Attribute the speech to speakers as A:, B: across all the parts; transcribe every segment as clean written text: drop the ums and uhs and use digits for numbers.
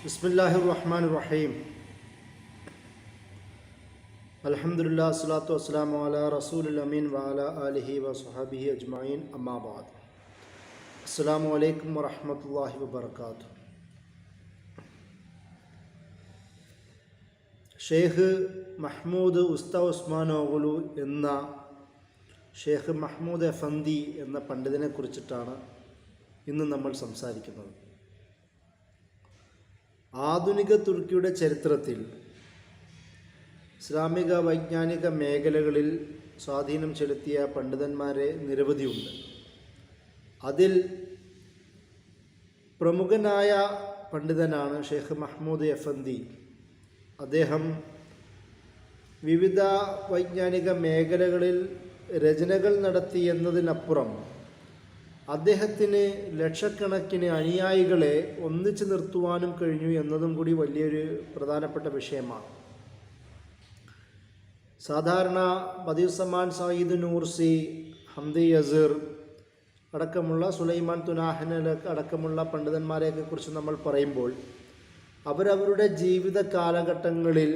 A: ബിസ്മില്ലാഹിർ റഹ്മാനിർ റഹീം. അൽഹംദുലില്ലാഹി സ്വലാത്തു വസ്സലാമു അലാ റസൂലിൽ അമീൻ വഅലാ ആലിഹി വസ്വഹബിഹി അജ്മഈൻ. അമ്മാ ബഅദ്. അസ്സലാമു അലൈക്കും വറഹ്മത്തുള്ളാഹി വബറകാതുഹു. ഷെയ്ഖ് മഹ്മൂദ് ഉസ്താദ് ഉസ്മാനോഗ്ലു എന്ന ഷെയ്ഖ് മഹ്മൂദ് എഫന്ദി എന്ന പണ്ഡിതനെ കുറിച്ചിട്ടാണ് ഇന്ന് നമ്മൾ സംസാരിക്കുന്നത്. ആധുനിക തുർക്കിയുടെ ചരിത്രത്തിൽ ഇസ്ലാമിക വൈജ്ഞാനിക മേഖലകളിൽ സ്വാധീനം ചെലുത്തിയ പണ്ഡിതന്മാരെ നിരവധിയുണ്ട്. അതിൽ പ്രമുഖനായ പണ്ഡിതനാണ് ഷെയ്ഖ് മഹ്മൂദ് എഫന്ദി. അദ്ദേഹം വിവിധ വൈജ്ഞാനിക മേഖലകളിൽ രചനകൾ നടത്തി എന്നതിനപ്പുറം അദ്ദേഹത്തിന് ലക്ഷക്കണക്കിന് അനുയായികളെ ഒന്നിച്ചു നിർത്തുവാനും കഴിഞ്ഞു എന്നതും കൂടി വലിയൊരു പ്രധാനപ്പെട്ട വിഷയമാണ്. സാധാരണ ബദിയുസ്സമാൻ സയ്യിദ് നൂർസി, ഹംദി യസീർ അടക്കമുള്ള സുലൈമാൻ തുനാഹനൽ അടക്കമുള്ള പണ്ഡിതന്മാരെയൊക്കെ കുറിച്ച് നമ്മൾ പറയുമ്പോൾ അവരവരുടെ ജീവിത കാലഘട്ടങ്ങളിൽ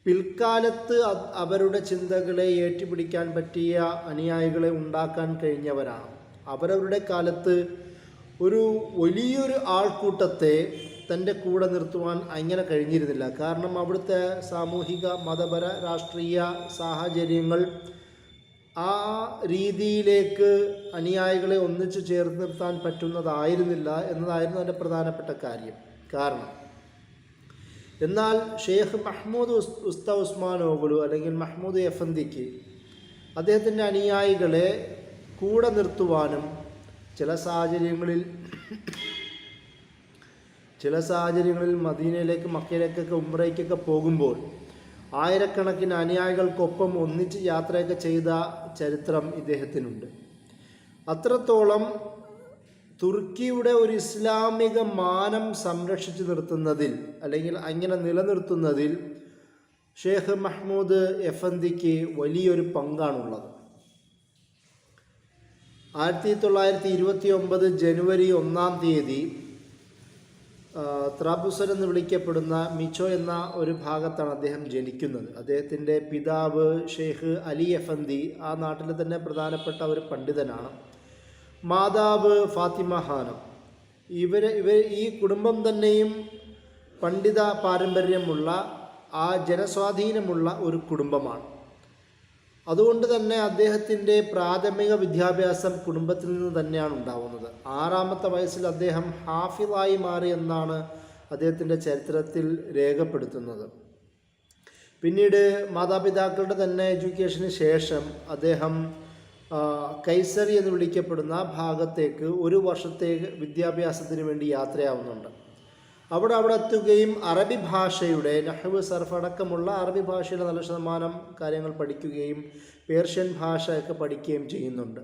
A: പിൽക്കാലത്ത് അവരുടെ ചിന്തകളെ ഏറ്റുപിടിക്കാൻ പറ്റിയ അനുയായികളെ ഉണ്ടാക്കാൻ കഴിഞ്ഞവരാണ്. അവരവരുടെ കാലത്ത് ഒരു വലിയൊരു ആൾക്കൂട്ടത്തെ തൻ്റെ കൂടെ നിർത്തുവാൻ അങ്ങനെ കഴിഞ്ഞിരുന്നില്ല. കാരണം അവിടുത്തെ സാമൂഹിക, മതപര, രാഷ്ട്രീയ സാഹചര്യങ്ങൾ ആ രീതിയിലേക്ക് അനുയായികളെ ഒന്നിച്ചു ചേർത്ത് നിർത്താൻ പറ്റുന്നതായിരുന്നില്ല എന്നതായിരുന്നു അതിൻ്റെ പ്രധാനപ്പെട്ട കാര്യം. കാരണം എന്നാൽ ഷെയ്ഖ് മഹ്മൂദ് ഉസ്താദ് ഉസ്മാനോഗ്ലു അല്ലെങ്കിൽ മഹ്മൂദ് എഫന്ദിക്ക് അദ്ദേഹത്തിൻ്റെ അനുയായികളെ കൂടെ നിർത്തുവാനും ചില സാഹചര്യങ്ങളിൽ മദീനയിലേക്ക്, മക്കയിലേക്കൊക്കെ ഉംറയ്ക്കൊക്കെ പോകുമ്പോൾ ആയിരക്കണക്കിന് അനുയായികൾക്കൊപ്പം ഒന്നിച്ച് യാത്രയൊക്കെ ചെയ്ത ചരിത്രം ഇദ്ദേഹത്തിനുണ്ട്. അത്രത്തോളം തുർക്കിയുടെ ഒരു ഇസ്ലാമിക മാനം സംരക്ഷിച്ചു നിർത്തുന്നതിൽ അല്ലെങ്കിൽ അങ്ങനെ നിലനിർത്തുന്നതിൽ ഷെയ്ഖ് മഹ്മൂദ് എഫന്ദിക്ക് വലിയൊരു പങ്കാണുള്ളത്. 1929 ജനുവരി 1 ത്രാബുസൻ എന്ന് വിളിക്കപ്പെടുന്ന മിച്ചോ എന്ന ഒരു ഭാഗത്താണ് അദ്ദേഹം ജനിക്കുന്നത്. അദ്ദേഹത്തിൻ്റെ പിതാവ് ഷെയ്ഖ് അലി എഫന്ദി ആ നാട്ടിലെ തന്നെ പ്രധാനപ്പെട്ട ഒരു പണ്ഡിതനാണ്. മാതാവ് ഫാത്തിമ ഹാനം. ഇവർ ഈ കുടുംബം തന്നെയും പണ്ഡിത പാരമ്പര്യമുള്ള ആ ജനസ്വാധീനമുള്ള ഒരു കുടുംബമാണ്. അതുകൊണ്ട് തന്നെ അദ്ദേഹത്തിൻ്റെ പ്രാഥമിക വിദ്യാഭ്യാസം കുടുംബത്തിൽ നിന്ന് തന്നെയാണ് ഉണ്ടാവുന്നത്. 6ാമത്തെ വയസ്സിൽ അദ്ദേഹം ഹാഫിളായി മാറി എന്നാണ് അദ്ദേഹത്തിൻ്റെ ചരിത്രത്തിൽ രേഖപ്പെടുത്തുന്നത്. പിന്നീട് മാതാപിതാക്കളുടെ തന്നെ എഡ്യൂക്കേഷന് ശേഷം അദ്ദേഹം കൈസറി എന്ന് വിളിക്കപ്പെടുന്ന ഭാഗത്തേക്ക് 1 വർഷത്തെ വിദ്യാഭ്യാസത്തിന് വേണ്ടി യാത്രയാവുന്നുണ്ട്. അവിടെ എത്തുകയും അറബി ഭാഷയുടെ നഹ്വ്, സർഫ് അടക്കമുള്ള അറബി ഭാഷയുടെ നല്ല ശതമാനം കാര്യങ്ങൾ പഠിക്കുകയും പേർഷ്യൻ ഭാഷയൊക്കെ പഠിക്കുകയും ചെയ്യുന്നുണ്ട്.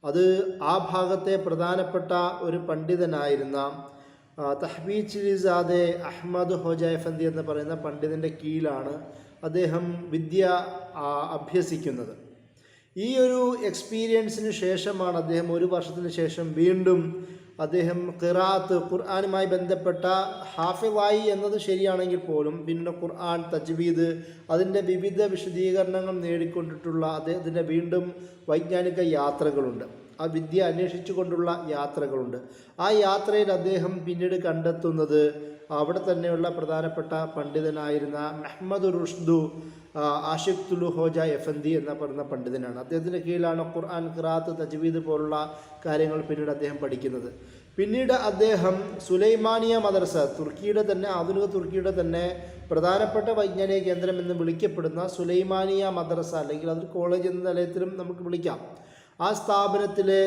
A: അത് ആ ഭാഗത്തെ പ്രധാനപ്പെട്ട ഒരു പണ്ഡിതനായിരുന്ന തഹ്ബീച്ചിലിസാദെ അഹ്മദ് ഹോജ എഫന്ദി എന്ന് പറയുന്ന പണ്ഡിതൻ്റെ കീഴിലാണ് അദ്ദേഹം വിദ്യ അഭ്യസിക്കുന്നത്. ഈ ഒരു എക്സ്പീരിയൻസിന് ശേഷമാണ് അദ്ദേഹം 1 വർഷത്തിന് ശേഷം വീണ്ടും അദ്ദേഹം ഖിറാഅത്ത്, ഖുർആനുമായി ബന്ധപ്പെട്ട ഹാഫിളായി എന്നത് ശരിയാണെങ്കിൽ പോലും പിന്നെ ഖുർആൻ, തജ്വീദ്, അതിൻ്റെ വിവിധ വിശദീകരണങ്ങൾ നേടിക്കൊണ്ടിട്ടുള്ള അദ്ദേഹത്തിൻ്റെ വീണ്ടും വൈജ്ഞാനിക യാത്രകളുണ്ട്. ആ വിദ്യ അന്വേഷിച്ചു കൊണ്ടുള്ള യാത്രകളുണ്ട്. ആ യാത്രയിൽ അദ്ദേഹം പിന്നീട് കണ്ടെത്തുന്നത് അവിടെ തന്നെയുള്ള പ്രധാനപ്പെട്ട പണ്ഡിതനായിരുന്ന മെഹ്മദ് റുഷ്ദു ആഷിഖ് ഹോജ എഫന്ദി എന്ന പറയുന്ന പണ്ഡിതനാണ്. അദ്ദേഹത്തിൻ്റെ കീഴിലാണ് ഖുർആൻ, ഖിറാഅത്ത്, തജ്വീദ് പോലുള്ള കാര്യങ്ങൾ പിന്നീട് അദ്ദേഹം പഠിക്കുന്നത്. പിന്നീട് അദ്ദേഹം സുലൈമാനിയ മദ്രസ, തുർക്കിയുടെ തന്നെ ആധുനിക തുർക്കിയുടെ തന്നെ പ്രധാനപ്പെട്ട വൈജ്ഞാനിക കേന്ദ്രം എന്ന് വിളിക്കപ്പെടുന്ന സുലൈമാനിയ മദ്രസ, അല്ലെങ്കിൽ അതൊരു കോളേജ് എന്ന നിലയത്തിലും നമുക്ക് വിളിക്കാം, ആ സ്ഥാപനത്തിലെ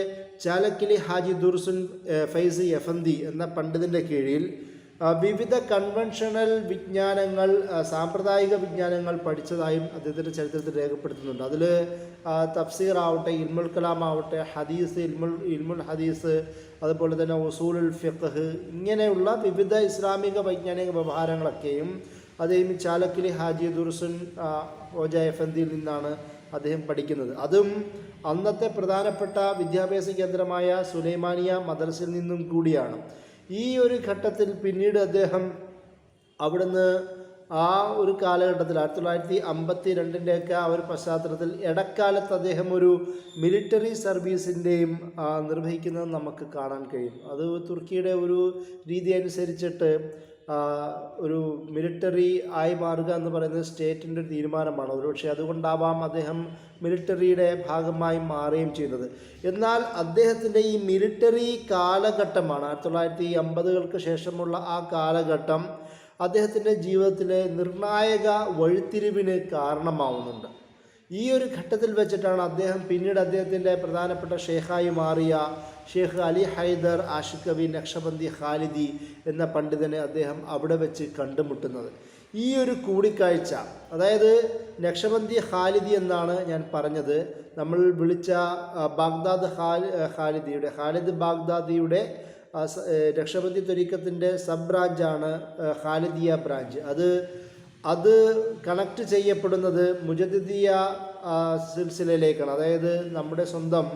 A: ചാലക്കിലി ഹാജി ദുർസുൻ ഫൈസി എഫന്ദി എന്ന പണ്ഡിതൻ്റെ കീഴിൽ വിവിധ കൺവെൻഷണൽ വിജ്ഞാനങ്ങൾ, സാമ്പ്രദായിക വിജ്ഞാനങ്ങൾ പഠിച്ചതായും അദ്ദേഹത്തിൻ്റെ ചരിത്രത്തിൽ രേഖപ്പെടുത്തുന്നുണ്ട്. അതിൽ തഫ്സീർ ആവട്ടെ, ഇൽമുൽ കലാം ആവട്ടെ, ഹദീസ്, ഇൽമുൽ ഹദീസ്, അതുപോലെ തന്നെ ഉസൂലുൽ ഫിഖ്ഹ്, ഇങ്ങനെയുള്ള വിവിധ ഇസ്ലാമിക വൈജ്ഞാനിക വ്യവഹാരങ്ങളൊക്കെയും അദ്ദേഹം ചാലക്കിലി ഹാജി ദുർസുൻ ഹോജ എഫന്ദിയിൽ നിന്നാണ് അദ്ദേഹം പഠിക്കുന്നത്. അതും അന്നത്തെ പ്രധാനപ്പെട്ട വിദ്യാഭ്യാസ കേന്ദ്രമായ സുലൈമാനിയ മദ്രസയിൽ നിന്നും കൂടിയാണ്. ഈ ഒരു ഘട്ടത്തിൽ പിന്നീട് അദ്ദേഹം അവിടുന്ന് ആ ഒരു കാലഘട്ടത്തിൽ 1952 ആ ഒരു പശ്ചാത്തലത്തിൽ ഇടക്കാലത്ത് അദ്ദേഹം ഒരു മിലിറ്ററി സർവീസിൻ്റെയും നിർവഹിക്കുന്നത് നമുക്ക് കാണാൻ കഴിയും. അത് തുർക്കിയുടെ ഒരു രീതി അനുസരിച്ചിട്ട് ഒരു മിലിറ്ററി ആയി മാറുക എന്ന് പറയുന്നത് സ്റ്റേറ്റിൻ്റെ ഒരു തീരുമാനമാണ്. ഒരുപക്ഷെ അതുകൊണ്ടാവാം അദ്ദേഹം മിലിറ്ററിയുടെ ഭാഗമായി മാറുകയും ചെയ്യുന്നത്. എന്നാൽ അദ്ദേഹത്തിൻ്റെ ഈ മിലിറ്ററി കാലഘട്ടമാണ് 1950-കൾക്ക് ശേഷമുള്ള ആ കാലഘട്ടം അദ്ദേഹത്തിൻ്റെ ജീവിതത്തിലെ നിർണായക വഴിത്തിരിവിന് കാരണമാവുന്നുണ്ട്. ഈ ഒരു ഘട്ടത്തിൽ വെച്ചിട്ടാണ് അദ്ദേഹം പിന്നീട് അദ്ദേഹത്തിൻ്റെ പ്രധാനപ്പെട്ട ഷേഖായി മാറിയ Sheikh Ali Haidar Ashiqavi Naqshbandi ഖാലിദി എന്ന പണ്ഡിതനെ അദ്ദേഹം അവിടെ വെച്ച് കണ്ടുമുട്ടുന്നത്. ഈ ഒരു കൂടിക്കാഴ്ച, അതായത് നക്ഷബന്ദി ഖാലിദി എന്നാണ് ഞാൻ പറഞ്ഞത്, നമ്മൾ വിളിച്ച ബാഗ്ദാദ് ഖാലിദ് ബാഗ്ദാദിയുടെ നക്ഷബന്ദി ത്വരീഖത്തിൻ്റെ സബ് ബ്രാഞ്ചാണ് ഖാലിദിയ ബ്രാഞ്ച്. അത് കണക്ട് ചെയ്യപ്പെടുന്നത് മുജദ്ദിദിയ സിൽസിലയിലേക്കാണ്. അതായത് നമ്മുടെ സ്വന്തം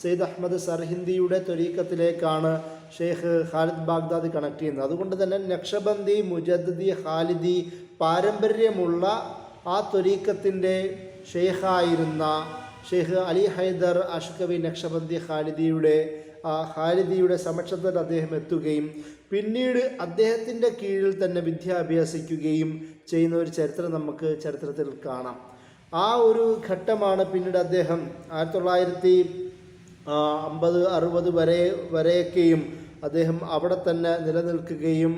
A: സയ്യിദ് അഹമ്മദ് സർഹിന്ദിയുടെ ത്വരീഖത്തിലേക്കാണ് ഷെയ്ഖ് ഖാലിദ് ബാഗ്ദാദി കണക്ട് ചെയ്യുന്നത്. അതുകൊണ്ട് തന്നെ നക്ഷബന്ദി, മുജദ്ദിദി, ഖാലിദി പാരമ്പര്യമുള്ള ആ ത്വരീഖത്തിൻ്റെ ഷെയ്ഖായിരുന്ന Sheikh Ali Haidar Ashiqavi Naqshbandi ഖാലിദിയുടെ സമക്ഷത്തിൽ അദ്ദേഹം എത്തുകയും പിന്നീട് അദ്ദേഹത്തിൻ്റെ കീഴിൽ തന്നെ വിദ്യ അഭ്യസിക്കുകയും ചെയ്യുന്ന ഒരു ചരിത്രം നമുക്ക് ചരിത്രത്തിൽ കാണാം. ആ ഒരു ഘട്ടമാണ് പിന്നീട് അദ്ദേഹം 1950-60 വരെയൊക്കെയും അദ്ദേഹം അവിടെ തന്നെ നിലനിൽക്കുകയും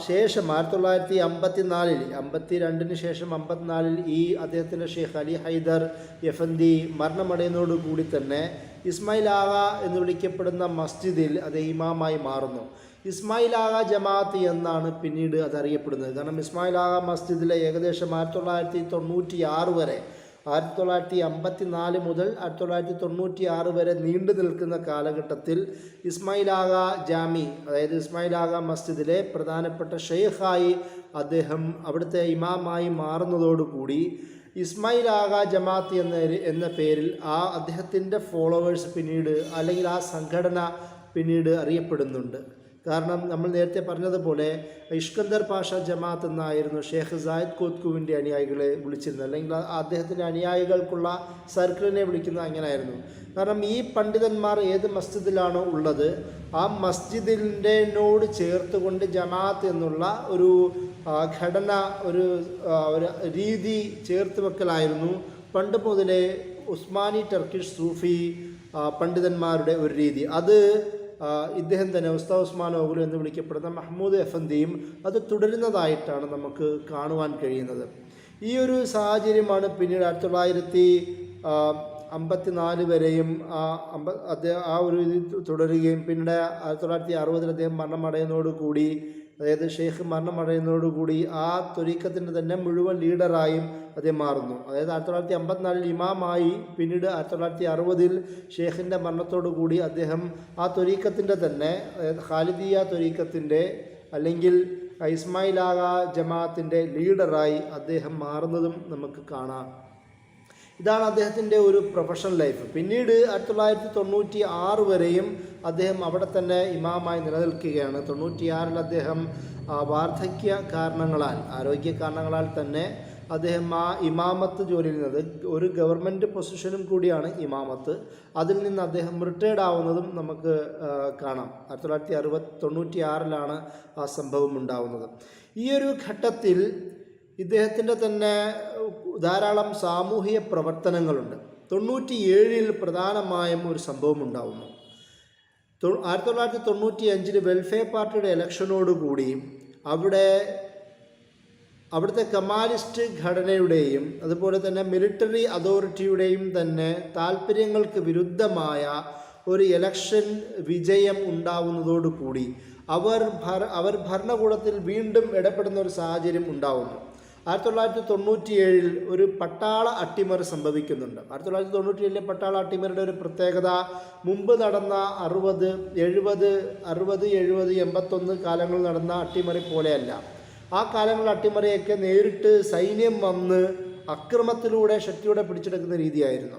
A: ശേഷം 1954-52 ശേഷം 54 ഈ അദ്ദേഹത്തിൻ്റെ ഷെയ്ഖ് അലി ഹൈദർ എഫന്തി മരണമടയുന്നതോടുകൂടി തന്നെ ഇസ്മായിൽ ആഗ എന്ന് വിളിക്കപ്പെടുന്ന മസ്ജിദിൽ അത് ഇമാമായി മാറുന്നു. ഇസ്മായിൽ ആഗ ജമാഅത്ത് എന്നാണ് പിന്നീട് അതറിയപ്പെടുന്നത്. കാരണം ഇസ്മായിൽ ആഗ മസ്ജിദിലെ ഏകദേശം 1996 വരെ, 1954 മുതൽ 1996 വരെ നീണ്ടു നിൽക്കുന്ന കാലഘട്ടത്തിൽ ഇസ്മായിൽ ആഗ ജാമി, അതായത് ഇസ്മായിൽ ആഗ മസ്ജിദിലെ പ്രധാനപ്പെട്ട ഷെയ്ഖായി അദ്ദേഹം അവിടുത്തെ ഇമാമായി മാറുന്നതോടുകൂടി ഇസ്മായിൽ ആഗ ജമാഅത്ത് എന്ന പേരിൽ അദ്ദേഹത്തിൻ്റെ ഫോളോവേഴ്സ് പിന്നീട്, അല്ലെങ്കിൽ ആ സംഘടന പിന്നീട് അറിയപ്പെടുന്നുണ്ട്. കാരണം നമ്മൾ നേരത്തെ പറഞ്ഞതുപോലെ ഇഷ്കന്ദർ പാഷ ജമാഅത്ത് എന്നായിരുന്നു ഷെയ്ഖ് സായിദ് കോത്കുവിൻ്റെ അനുയായികളെ വിളിച്ചിരുന്നത്, അല്ലെങ്കിൽ അദ്ദേഹത്തിൻ്റെ അനുയായികൾക്കുള്ള സർക്കിളിനെ വിളിക്കുന്നത് അങ്ങനെയായിരുന്നു. കാരണം ഈ പണ്ഡിതന്മാർ ഏത് മസ്ജിദിലാണോ ഉള്ളത് ആ മസ്ജിദിനോട് ചേർത്തുകൊണ്ട് ജമാഅത്ത് എന്നുള്ള ഒരു ഘടന, ഒരു രീതി ചേർത്ത് വെക്കലായിരുന്നു പണ്ട് മുതലേ ഉസ്മാനി ടർക്കിഷ് സൂഫി പണ്ഡിതന്മാരുടെ ഒരു രീതി. അത് ഇദ്ദേഹം തന്നെ ഉസ്താദ് ഉസ്മാൻ ഓഗുലു എന്ന് വിളിക്കപ്പെടുന്ന മഹ്മൂദ് എഫന്തിയും അത് തുടരുന്നതായിട്ടാണ് നമുക്ക് കാണുവാൻ കഴിയുന്നത്. ഈ ഒരു സാഹചര്യമാണ് പിന്നീട് 1954 വരെയും ആ ഒരു ഇത് തുടരുകയും പിന്നീട് 1960 അദ്ദേഹം മരണമടയുന്നതോടുകൂടി, അതായത് ഷെയ്ഖ് മരണമടയുന്നതോടുകൂടി ആ ത്വരീഖത്തിൻ്റെ തന്നെ മുഴുവൻ ലീഡറായും അദ്ദേഹം മാറുന്നു. അതായത് 1954 ഇമാമായി, പിന്നീട് 1960 ഷെയ്ഖിൻ്റെ മരണത്തോടുകൂടി അദ്ദേഹം ആ ത്വരീഖത്തിൻ്റെ തന്നെ, അതായത് ഖാലിദിയ ത്വരീഖത്തിൻ്റെ അല്ലെങ്കിൽ ഇസ്മായിൽ ആഗ ജമാഅത്തിൻ്റെ ലീഡറായി അദ്ദേഹം മാറുന്നതും നമുക്ക് കാണാം. ഇതാണ് അദ്ദേഹത്തിൻ്റെ ഒരു പ്രൊഫഷണൽ ലൈഫ്. പിന്നീട് 1996 വരെയും അദ്ദേഹം അവിടെ തന്നെ ഇമാമായി നിലനിൽക്കുകയാണ്. 96 അദ്ദേഹം വാർദ്ധക്യ കാരണങ്ങളാൽ, ആരോഗ്യ കാരണങ്ങളാൽ തന്നെ അദ്ദേഹം ആ ഇമാമത്ത് ജോലിയിൽ നിന്നത്, ഒരു ഗവൺമെൻറ് പൊസിഷനും കൂടിയാണ് ഇമാമത്ത്, അതിൽ നിന്ന് അദ്ദേഹം റിട്ടയർഡ് ആവുന്നതും നമുക്ക് കാണാം. 1996 ആ സംഭവം ഉണ്ടാവുന്നത്. ഈ ഒരു ഘട്ടത്തിൽ ഇദ്ദേഹത്തിൻ്റെ തന്നെ ധാരാളം സാമൂഹിക പ്രവർത്തനങ്ങളുണ്ട്. 97 പ്രധാനമായും ഒരു സംഭവം ഉണ്ടാവുന്നു. 1995 വെൽഫെയർ പാർട്ടിയുടെ ഇലക്ഷനോടുകൂടി അവിടുത്തെ കമാലിസ്റ്റ് ഘടനയുടെയും അതുപോലെ തന്നെ മിലിറ്ററി അതോറിറ്റിയുടെയും തന്നെ താല്പര്യങ്ങൾക്ക് വിരുദ്ധമായ ഒരു ഇലക്ഷൻ വിജയം ഉണ്ടാവുന്നതോടുകൂടി അവർ ഭരണകൂടത്തിൽ വീണ്ടും ഇടപെടുന്ന ഒരു സാഹചര്യം ഉണ്ടാവുന്നു. 1997 ഒരു പട്ടാള അട്ടിമറി സംഭവിക്കുന്നുണ്ട്. 1997 പട്ടാള അട്ടിമറിയുടെ ഒരു പ്രത്യേകത, മുമ്പ് നടന്ന 60, 70, 81 കാലങ്ങളിൽ നടന്ന അട്ടിമറി പോലെയല്ല. ആ കാലങ്ങളിൽ അട്ടിമറിയൊക്കെ നേരിട്ട് സൈന്യം വന്ന് അക്രമത്തിലൂടെ ശക്തിയോടെ പിടിച്ചെടുക്കുന്ന രീതിയായിരുന്നു.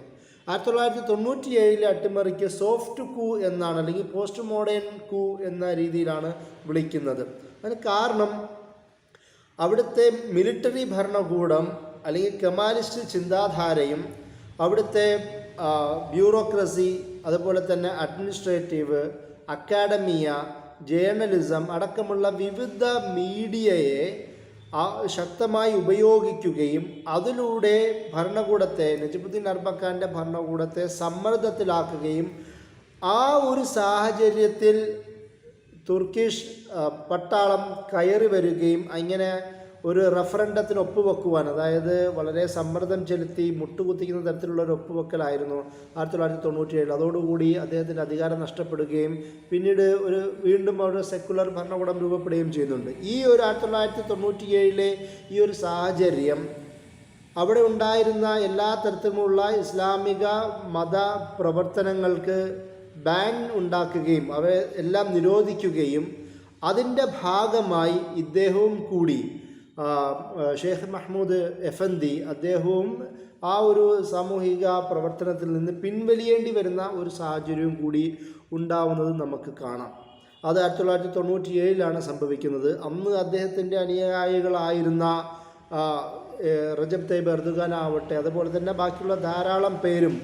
A: 1997 അട്ടിമറിക്ക് സോഫ്റ്റ് കൂ എന്നാണ്, അല്ലെങ്കിൽ പോസ്റ്റ് മോഡേൺ കൂ എന്ന രീതിയിലാണ് വിളിക്കുന്നത്. അതിന് കാരണം അവിടുത്തെ മിലിറ്ററി ഭരണകൂടം അല്ലെങ്കിൽ കെമാലിസ്റ്റ് ചിന്താധാരയും അവിടുത്തെ ബ്യൂറോക്രസി, അതുപോലെ തന്നെ അഡ്മിനിസ്ട്രേറ്റീവ്, അക്കാഡമിയ, ജേർണലിസം അടക്കമുള്ള വിവിധ മീഡിയയെ ശക്തമായി ഉപയോഗിക്കുകയും അതിലൂടെ ഭരണകൂടത്തെ, നജിബുദ്ദീൻ അർബക്കാൻ്റെ ഭരണകൂടത്തെ സമ്മർദ്ദത്തിലാക്കുകയും ആ ഒരു സാഹചര്യത്തിൽ തുർക്കിഷ് പട്ടാളം കയറി വരികയും അങ്ങനെ ഒരു റഫറൻഡത്തിന് ഒപ്പുവെക്കുവാൻ, അതായത് വളരെ സമ്മർദ്ദം ചെലുത്തി മുട്ടുകുത്തിക്കുന്ന തരത്തിലുള്ള ഒരു ഒപ്പുവെക്കലായിരുന്നു 1997. അതോടുകൂടി അദ്ദേഹത്തിൻ്റെ അധികാരം നഷ്ടപ്പെടുകയും പിന്നീട് വീണ്ടും അവിടെ സെക്കുലർ ഭരണകൂടം രൂപപ്പെടുകയും ചെയ്യുന്നുണ്ട്. ഈ ഒരു 1997 ഈ ഒരു സാഹചര്യം അവിടെ ഉണ്ടായിരുന്ന എല്ലാ തരത്തിലുമുള്ള ഇസ്ലാമിക മത പ്രവർത്തനങ്ങൾക്ക് ബാൻ ഉണ്ടാക്കുകയും അവയെ എല്ലാം നിരോധിക്കുകയും അതിൻ്റെ ഭാഗമായി ഇദ്ദേഹവും കൂടി ഷെയ്ഖ് മഹ്മൂദ് എഫന്തി അദ്ദേഹവും ആ ഒരു സാമൂഹിക പ്രവർത്തനത്തിൽ നിന്ന് പിൻവലിയേണ്ടി വരുന്ന ഒരു സാഹചര്യവും കൂടി ഉണ്ടാവുന്നത് നമുക്ക് കാണാം. അത് 1997 സംഭവിക്കുന്നത്. അന്ന് അദ്ദേഹത്തിൻ്റെ അനുയായികളായിരുന്ന റജബ് തയ്യിബ് എർദോഗാൻ ആവട്ടെ, അതുപോലെ തന്നെ ബാക്കിയുള്ള ധാരാളം പേരും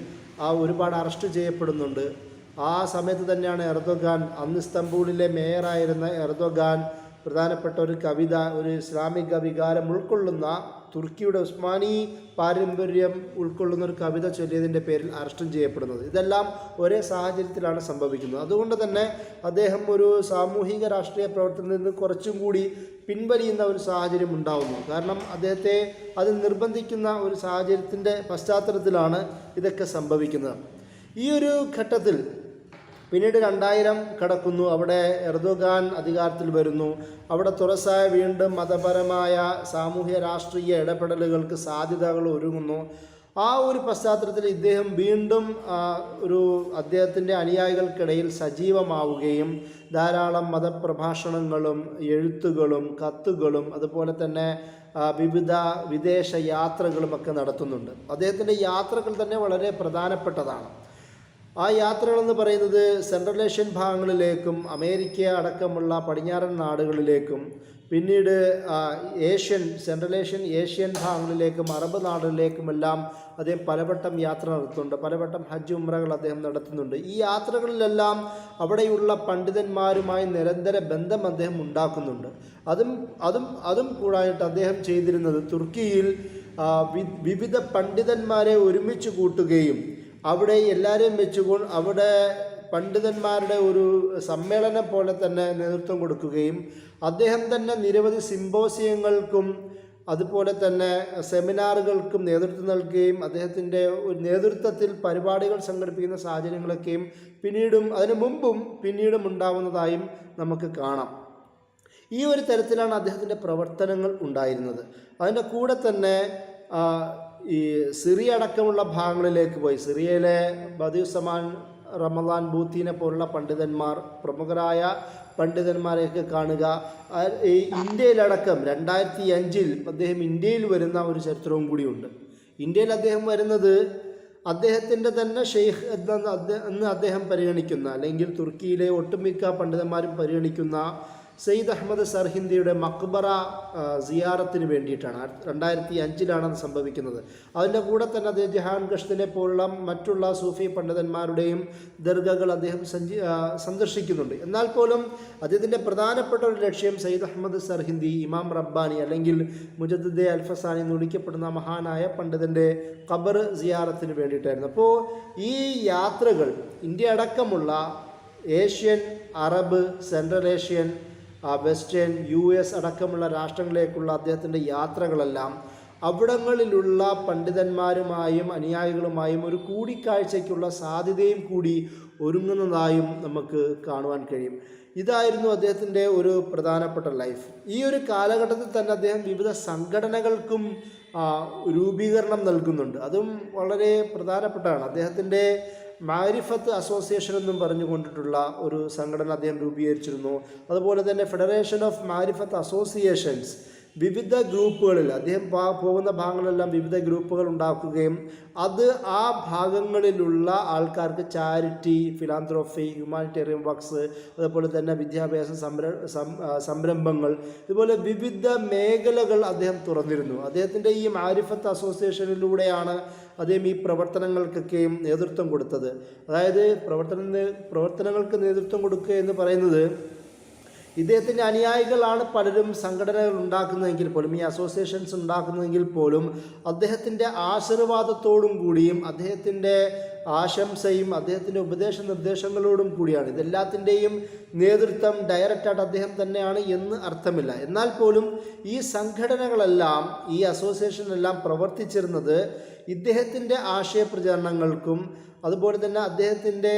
A: ഒരുപാട് അറസ്റ്റ് ചെയ്യപ്പെടുന്നുണ്ട്. ആ സമയത്ത് തന്നെയാണ് എർദോഗാൻ, അന്ന് ഇസ്തംബൂളിലെ മേയറായിരുന്ന എർദോഗാൻ പ്രധാനപ്പെട്ട ഒരു കവിത, ഒരു ഇസ്ലാമിക വികാരം ഉൾക്കൊള്ളുന്ന, തുർക്കിയുടെ ഉസ്മാനി പാരമ്പര്യം ഉൾക്കൊള്ളുന്ന ഒരു കവിത ചൊല്ലിയതിൻ്റെ പേരിൽ അറസ്റ്റും ചെയ്യപ്പെടുന്നത്. ഇതെല്ലാം ഒരേ സാഹചര്യത്തിലാണ് സംഭവിക്കുന്നത്. അതുകൊണ്ട് തന്നെ അദ്ദേഹം ഒരു സാമൂഹിക രാഷ്ട്രീയ പ്രവർത്തനത്തിൽ നിന്ന് കുറച്ചും കൂടി പിൻവലിയുന്ന ഒരു സാഹചര്യം ഉണ്ടാകുന്നു. കാരണം അദ്ദേഹത്തെ അതിൽ നിർബന്ധിക്കുന്ന ഒരു സാഹചര്യത്തിൻ്റെ പശ്ചാത്തലത്തിലാണ് ഇതൊക്കെ സംഭവിക്കുന്നത്. ഈ ഒരു ഘട്ടത്തിൽ പിന്നീട് 2000 കടക്കുന്നു. അവിടെ എർദോഗാൻ അധികാരത്തിൽ വരുന്നു. അവിടെ തുറസായ വീണ്ടും മതപരമായ സാമൂഹ്യ രാഷ്ട്രീയ ഇടപെടലുകൾക്ക് സാധ്യതകൾ ഒരുങ്ങുന്നു. ആ ഒരു പശ്ചാത്തലത്തിൽ ഇദ്ദേഹം വീണ്ടും അദ്ദേഹത്തിൻ്റെ അനുയായികൾക്കിടയിൽ സജീവമാവുകയും ധാരാളം മതപ്രഭാഷണങ്ങളും എഴുത്തുകളും കത്തുകളും അതുപോലെ തന്നെ വിവിധ വിദേശ യാത്രകളുമൊക്കെ നടത്തുന്നുണ്ട്. അദ്ദേഹത്തിൻ്റെ യാത്രകൾ തന്നെ വളരെ പ്രധാനപ്പെട്ടതാണ്. ആ യാത്രകളെന്ന് പറയുന്നത് സെൻട്രൽ ഏഷ്യൻ ഭാഗങ്ങളിലേക്കും അമേരിക്ക അടക്കമുള്ള പടിഞ്ഞാറൻ നാടുകളിലേക്കും പിന്നീട് സെൻട്രൽ ഏഷ്യൻ ഭാഗങ്ങളിലേക്കും അറബ് നാടുകളിലേക്കുമെല്ലാം അദ്ദേഹം പലവട്ടം യാത്ര നടത്തുന്നുണ്ട്. പലവട്ടം ഹജ്ജ് ഉംറകൾ അദ്ദേഹം നടത്തുന്നുണ്ട്. ഈ യാത്രകളിലെല്ലാം അവിടെയുള്ള പണ്ഡിതന്മാരുമായി നിരന്തര ബന്ധം അദ്ദേഹം ഉണ്ടാക്കുന്നുണ്ട്. അതും കൂടായിട്ട് അദ്ദേഹം ചെയ്തിരുന്നത് തുർക്കിയിൽ വിവിധ പണ്ഡിതന്മാരെ ഒരുമിച്ച് കൂട്ടുകയും അവിടെ എല്ലാവരെയും വെച്ചുകൊണ്ട് അവിടെ പണ്ഡിതന്മാരുടെ ഒരു സമ്മേളനം പോലെ തന്നെ നേതൃത്വം കൊടുക്കുകയും അദ്ദേഹം തന്നെ നിരവധി സിമ്പോസിയങ്ങൾക്കും അതുപോലെ തന്നെ സെമിനാറുകൾക്കും നേതൃത്വം നൽകുകയും അദ്ദേഹത്തിൻ്റെ ഒരു നേതൃത്വത്തിൽ പരിപാടികൾ സംഘടിപ്പിക്കുന്ന സാഹചര്യങ്ങളൊക്കെയും അതിനു മുമ്പും പിന്നീടും ഉണ്ടാവുന്നതായും നമുക്ക് കാണാം. ഈ ഒരു തരത്തിലാണ് അദ്ദേഹത്തിൻ്റെ പ്രവർത്തനങ്ങൾ ഉണ്ടായിരുന്നത്. അതിൻ്റെ കൂടെ തന്നെ ഈ സിറിയ അടക്കമുള്ള ഭാഗങ്ങളിലേക്ക് പോയി. സിറിയയിലെ ബദിയുസ്സമാൻ റമദാൻ ബൂത്തിനെ പോലുള്ള പണ്ഡിതന്മാർ, പ്രമുഖരായ പണ്ഡിതന്മാരെയൊക്കെ കാണുക. ഈ ഇന്ത്യയിലടക്കം 2005 അദ്ദേഹം ഇന്ത്യയിൽ വരുന്ന ഒരു ചരിത്രവും കൂടിയുണ്ട്. ഇന്ത്യയിൽ അദ്ദേഹം വരുന്നത് അദ്ദേഹത്തിൻ്റെ തന്നെ ഷെയ്ഖ് എന്ന് അദ്ദേഹം പരിഗണിക്കുന്ന, അല്ലെങ്കിൽ തുർക്കിയിലെ ഒട്ടുമിക്ക പണ്ഡിതന്മാരും പരിഗണിക്കുന്ന സയ്യിദ് അഹമ്മദ് സർഹിന്ദിയുടെ മക്ബറ സിയാറത്തിന് വേണ്ടിയിട്ടാണ്. 2005 അത് സംഭവിക്കുന്നത്. അതിൻ്റെ കൂടെ തന്നെ അദ്ദേഹം ജഹാൻ ഗഷ്തിനെ പോലുള്ള മറ്റുള്ള സൂഫി പണ്ഡിതന്മാരുടെയും ദർഗകൾ അദ്ദേഹം സന്ദർശിക്കുന്നുണ്ട്. എന്നാൽ പോലും അദ്ദേഹത്തിൻ്റെ പ്രധാനപ്പെട്ട ഒരു ലക്ഷ്യം സയ്യിദ് അഹമ്മദ് സർഹിന്ദി, ഇമാം റബ്ബാനി അല്ലെങ്കിൽ മുജദ്ദിദ് അൽഫസാനി എന്ന് വിളിക്കപ്പെടുന്ന മഹാനായ പണ്ഡിതൻ്റെ ഖബർ സിയാറത്തിന് വേണ്ടിയിട്ടായിരുന്നു. അപ്പോൾ ഈ യാത്രകൾ ഇന്ത്യ അടക്കമുള്ള Asian, Arab, central Asian, western, US അടക്കമുള്ള രാഷ്ട്രങ്ങളിലേക്കുള്ള അദ്ദേഹത്തിൻ്റെ യാത്രകളെല്ലാം അവിടങ്ങളിലുള്ള പണ്ഡിതന്മാരുമായും അനുയായികളുമായും ഒരു കൂടിക്കാഴ്ചയ്ക്കുള്ള സാധ്യതയും കൂടി ഒരുങ്ങുന്നതായും നമുക്ക് കാണുവാൻ കഴിയും. ഇതായിരുന്നു അദ്ദേഹത്തിൻ്റെ ഒരു പ്രധാനപ്പെട്ട ലൈഫ്. ഈ ഒരു കാലഘട്ടത്തിൽ തന്നെ അദ്ദേഹം വിവിധ സംഘടനകൾക്കും രൂപീകരണം നൽകുന്നുണ്ട്. അതും വളരെ പ്രധാനപ്പെട്ടതാണ്. അദ്ദേഹത്തിൻ്റെ മാരിഫത്ത് അസോസിയേഷൻ എന്നും പറഞ്ഞുകൊണ്ടിട്ടുള്ള ഒരു സംഘടന അദ്ദേഹം രൂപീകരിച്ചിരുന്നു. അതുപോലെ തന്നെ ഫെഡറേഷൻ ഓഫ് മാരിഫത്ത് അസോസിയേഷൻസ് വിവിധ ഗ്രൂപ്പുകളിൽ അദ്ദേഹം പോകുന്ന ഭാഗങ്ങളിലെല്ലാം വിവിധ ഗ്രൂപ്പുകൾ ഉണ്ടാക്കുകയും അത് ആ ഭാഗങ്ങളിലുള്ള ആൾക്കാർക്ക് ചാരിറ്റി, ഫിലാന്ത്രോഫി, ഹ്യൂമാനിറ്റേറിയൻ വർക്ക്സ്, അതുപോലെ തന്നെ വിദ്യാഭ്യാസ സംരംഭങ്ങൾ, ഇതുപോലെ വിവിധ മേഖലകൾ അദ്ദേഹം തുറന്നിരുന്നു. അദ്ദേഹത്തിൻ്റെ ഈ മാരിഫത്ത് അസോസിയേഷനിലൂടെയാണ് അദ്ദേഹം ഈ പ്രവർത്തനങ്ങൾക്കൊക്കെയും നേതൃത്വം കൊടുത്തത്. അതായത് പ്രവർത്തനങ്ങൾക്ക് നേതൃത്വം കൊടുക്കുക എന്ന് പറയുന്നത്, ഇദ്ദേഹത്തിൻ്റെ അനുയായികളാണ് പലരും സംഘടനകൾ ഉണ്ടാക്കുന്നതെങ്കിൽ പോലും, ഈ അസോസിയേഷൻസ് ഉണ്ടാക്കുന്നതെങ്കിൽ പോലും, അദ്ദേഹത്തിൻ്റെ ആശീർവാദത്തോടും കൂടിയും അദ്ദേഹത്തിൻ്റെ ആശംസയും അദ്ദേഹത്തിൻ്റെ ഉപദേശ നിർദ്ദേശങ്ങളോടും കൂടിയാണ്. ഇതെല്ലാത്തിൻ്റെയും നേതൃത്വം ഡയറക്റ്റായിട്ട് അദ്ദേഹം തന്നെയാണ് എന്ന് അർത്ഥമില്ല. എന്നാൽ പോലും ഈ സംഘടനകളെല്ലാം, ഈ അസോസിയേഷനെല്ലാം പ്രവർത്തിച്ചിരുന്നത് ഇദ്ദേഹത്തിൻ്റെ ആശയപ്രചരണങ്ങൾക്കും അതുപോലെ തന്നെ അദ്ദേഹത്തിൻ്റെ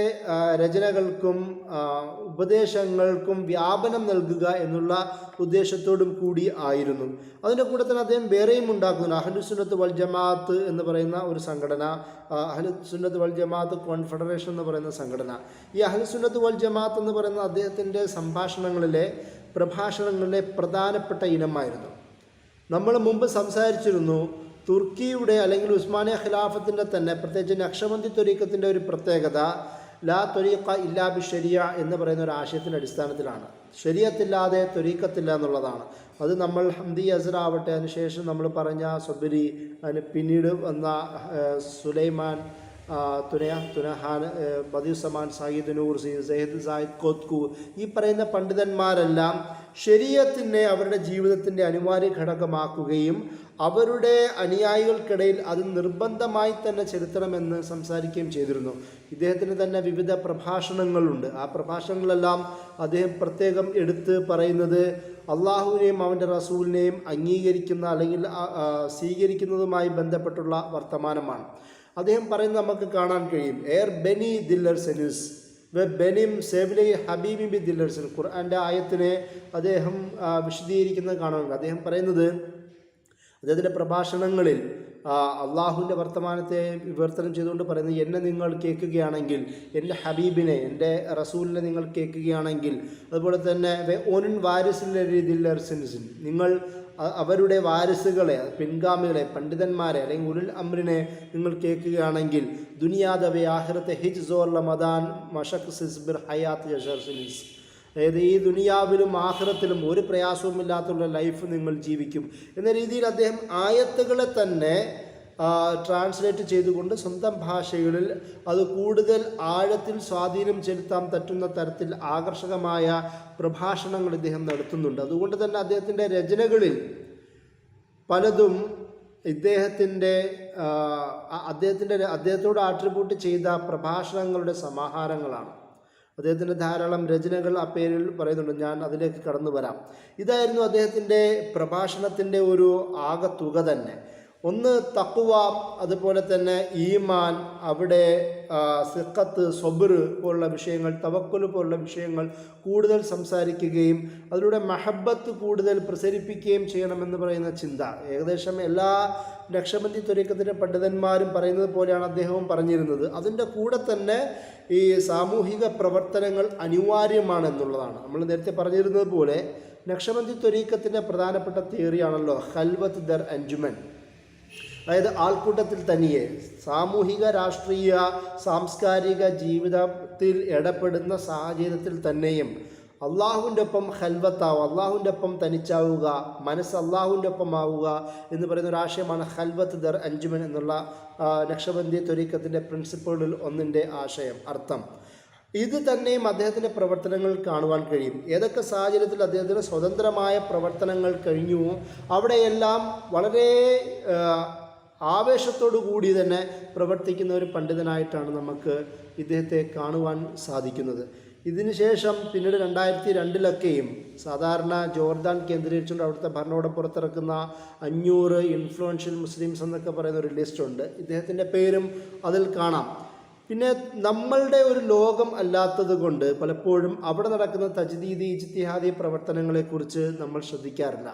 A: രചനകൾക്കും ഉപദേശങ്ങൾക്കും വ്യാപനം നൽകുക എന്നുള്ള ഉദ്ദേശത്തോടും കൂടി ആയിരുന്നു. അതിൻ്റെ കൂടെ തന്നെ അദ്ദേഹം വേറെയും ഉണ്ടാക്കുന്നു. അഹ്ലുസുന്നത്ത് വൽ ജമാഅത്ത് എന്ന് പറയുന്ന ഒരു സംഘടന, അഹ്ലുസുന്നത്ത് വൽ ജമാഅത്ത് കോൺഫെഡറേഷൻ എന്ന് പറയുന്ന സംഘടന. ഈ അഹ്ലുസുന്നത്ത് വൽ ജമാഅത്ത് എന്ന് പറയുന്ന അദ്ദേഹത്തിൻ്റെ പ്രഭാഷണങ്ങളിലെ പ്രധാനപ്പെട്ട ഇനമായിരുന്നു. നമ്മൾ മുമ്പ് സംസാരിച്ചിരുന്നു, തുർക്കിയുടെ അല്ലെങ്കിൽ ഉസ്മാനിയ ഖിലാഫത്തിൻ്റെ തന്നെ, പ്രത്യേകിച്ച് നക്ഷബന്ദി ത്വരീഖത്തിൻ്റെ ഒരു പ്രത്യേകത ലാ ത്വരീഖ ഇല്ലാ ബി ശരിയ എന്ന് പറയുന്ന ഒരു ആശയത്തിൻ്റെ അടിസ്ഥാനത്തിലാണ്. ശരീഅത്തില്ലാതെ ത്വരീഖത്തില്ല എന്നുള്ളതാണ്. അത് നമ്മൾ ഹംദി അസ്ര ആവട്ടെ, അതിനുശേഷം നമ്മൾ പറഞ്ഞ സബരി, അതിന് പിന്നീട് വന്ന സുലൈമാൻ തുനഹാൻ, ബദിയുസമാൻ, സയ്യിദ് നൂർസി, സായിദ് കോത്കു, ഈ പറയുന്ന പണ്ഡിതന്മാരെല്ലാം ശരീഅത്തിനെ അവരുടെ ജീവിതത്തിൻ്റെ അനിവാര്യ ഘടകമാക്കുകയും അവരുടെ അനുയായികൾക്കിടയിൽ അത് നിർബന്ധമായി തന്നെ ചെലുത്തണമെന്ന് സംസാരിക്കുകയും ചെയ്തിരുന്നു. ഇദ്ദേഹത്തിന് തന്നെ വിവിധ പ്രഭാഷണങ്ങളുണ്ട്. ആ പ്രഭാഷണങ്ങളെല്ലാം അദ്ദേഹം പ്രത്യേകം എടുത്ത് പറയുന്നത് അള്ളാഹുവിനെയും അവൻ്റെ റസൂലിനെയും അംഗീകരിക്കുന്ന അല്ലെങ്കിൽ സ്വീകരിക്കുന്നതുമായി ബന്ധപ്പെട്ടുള്ള വർത്തമാനമാണ്. അദ്ദേഹം പറയുന്നത് നമുക്ക് കാണാൻ കഴിയും. എയർ ബെനി ദില്ലർസെനിസ് വെ ബെനിം സേവ്ലി ഹബീബി ബി ദില്ലർസൻ, ഖുർആൻ്റെ ആയത്തിനെ അദ്ദേഹം വിശദീകരിക്കുന്നത് കാണുന്നുണ്ട്. അദ്ദേഹം പറയുന്നത്, അദ്ദേഹത്തിൻ്റെ പ്രഭാഷണങ്ങളിൽ അള്ളാഹുവിൻ്റെ വർത്തമാനത്തെ വിവർത്തനം ചെയ്തുകൊണ്ട് പറയുന്നത്, എന്നെ നിങ്ങൾ കേൾക്കുകയാണെങ്കിൽ, എൻ്റെ ഹബീബിനെ, എൻ്റെ റസൂലിനെ നിങ്ങൾ കേൾക്കുകയാണെങ്കിൽ, അതുപോലെ തന്നെ ഓനിൻ വാരിസിൻ്റെ രീതിയിലർസിൻ, നിങ്ങൾ അവരുടെ വാരിസുകളെ, പിൻഗാമികളെ, പണ്ഡിതന്മാരെ അല്ലെങ്കിൽ ഉലുൽ അമ്രിനെ നിങ്ങൾ കേൾക്കുകയാണെങ്കിൽ, ദുനിയാദവെ ആഖിറത്തെ ഹിജ് സോർ മദാൻ മഷക് സിസ്ബിർ ഹയാത്ത് ജഷർസിനിസ്, അതായത് ഈ ദുനിയാവിലും ആഖിറത്തിലും ഒരു പ്രയാസവുമില്ലാത്തുള്ള ലൈഫ് നിങ്ങൾ ജീവിക്കും എന്ന രീതിയിൽ അദ്ദേഹം ആയത്തുകളെ തന്നെ ട്രാൻസ്ലേറ്റ് ചെയ്തുകൊണ്ട് സ്വന്തം ഭാഷകളിൽ അത് കൂടുതൽ ആഴത്തിൽ സ്വാധീനം ചെലുത്താൻ പറ്റുന്ന തരത്തിൽ ആകർഷകമായ പ്രഭാഷണങ്ങൾ ഇദ്ദേഹം നടത്തുന്നുണ്ട്. അതുകൊണ്ട് തന്നെ അദ്ദേഹത്തിൻ്റെ പലതും അദ്ദേഹത്തോട് ആട്രിബ്യൂട്ട് ചെയ്ത പ്രഭാഷണങ്ങളുടെ സമാഹാരങ്ങളാണ്. അദ്ദേഹത്തിൻ്റെ ധാരാളം രചനകൾ ആ പേരിൽ പറയുന്നുണ്ട്. ഞാൻ അതിലേക്ക് കടന്നു വരാം. ഇതായിരുന്നു അദ്ദേഹത്തിൻ്റെ പ്രഭാഷണത്തിൻ്റെ ഒരു ആകത്തുക തന്നെ. ഒന്ന് തഖ്വ, അതുപോലെ തന്നെ ഈമാൻ, അവിടെ സിഖത്ത്, സബ്ർ പോലുള്ള വിഷയങ്ങൾ, തവക്കുൽ പോലുള്ള വിഷയങ്ങൾ കൂടുതൽ സംസാരിക്കുകയും അതിലൂടെ മഹബത്ത് കൂടുതൽ പ്രസരിപ്പിക്കുകയും ചെയ്യണമെന്ന് പറയുന്ന ചിന്ത ഏകദേശം എല്ലാ നക്ഷബന്ദി ത്വരീഖത്തിൻ്റെ പണ്ഡിതന്മാരും പറയുന്നത് പോലെയാണ് അദ്ദേഹവും പറഞ്ഞിരുന്നത്. അതിൻ്റെ കൂടെ തന്നെ ഈ സാമൂഹിക പ്രവർത്തനങ്ങൾ അനിവാര്യമാണെന്നുള്ളതാണ്. നമ്മൾ നേരത്തെ പറഞ്ഞിരുന്നത് പോലെ നക്ഷബന്ദി ത്വരീഖത്തിൻ്റെ പ്രധാനപ്പെട്ട തിയറിയാണല്ലോ ഖൽവത്ത് ദർ അഞ്ജുമൻ, അതായത് ആൾക്കൂട്ടത്തിൽ തനിയെ സാമൂഹിക, രാഷ്ട്രീയ, സാംസ്കാരിക ജീവിതത്തിൽ ഇടപെടുന്ന സാഹചര്യത്തിൽ തന്നെയും അള്ളാഹുവിൻ്റെ ഒപ്പം ഖൽവത്താവുക, അള്ളാഹുവിൻ്റെ ഒപ്പം തനിച്ചാവുക, മനസ്സ് അള്ളാഹുവിൻ്റെ ഒപ്പം ആവുക എന്ന് പറയുന്ന ഒരു ആശയമാണ് ഖൽവത്ത് ദർ അഞ്ജുമൻ എന്നുള്ള നക്ഷബന്ദി ത്വരീഖത്തിൻ്റെ പ്രിൻസിപ്പിളിൽ ഒന്നിൻ്റെ ആശയം, അർത്ഥം. ഇത് തന്നെയും അദ്ദേഹത്തിൻ്റെ പ്രവർത്തനങ്ങൾ കാണുവാൻ കഴിയും. ഏതൊക്കെ സാഹചര്യത്തിൽ അദ്ദേഹത്തിന് സ്വതന്ത്രമായ പ്രവർത്തനങ്ങൾ കഴിഞ്ഞുവോ അവിടെയെല്ലാം വളരെ ആവേശത്തോടു കൂടി തന്നെ പ്രവർത്തിക്കുന്ന ഒരു പണ്ഡിതനായിട്ടാണ് നമുക്ക് ഇദ്ദേഹത്തെ കാണുവാൻ സാധിക്കുന്നത്. ഇതിനുശേഷം പിന്നീട് 2002 സാധാരണ ജോർദാൻ കേന്ദ്രീകരിച്ചുകൊണ്ട് അവിടുത്തെ ഭരണകൂടം പുറത്തിറക്കുന്ന 500 ഇൻഫ്ലുവൻഷ്യൽ മുസ്ലിംസ് എന്നൊക്കെ പറയുന്ന ഒരു ലിസ്റ്റുണ്ട്. ഇദ്ദേഹത്തിൻ്റെ പേരും അതിൽ കാണാം. പിന്നെ നമ്മളുടെ ഒരു ലോകം അല്ലാത്തത് കൊണ്ട് പലപ്പോഴും അവിടെ നടക്കുന്ന തജ്ദീദി, ഇജ്തിഹാദി പ്രവർത്തനങ്ങളെക്കുറിച്ച് നമ്മൾ ശ്രദ്ധിക്കാറില്ല.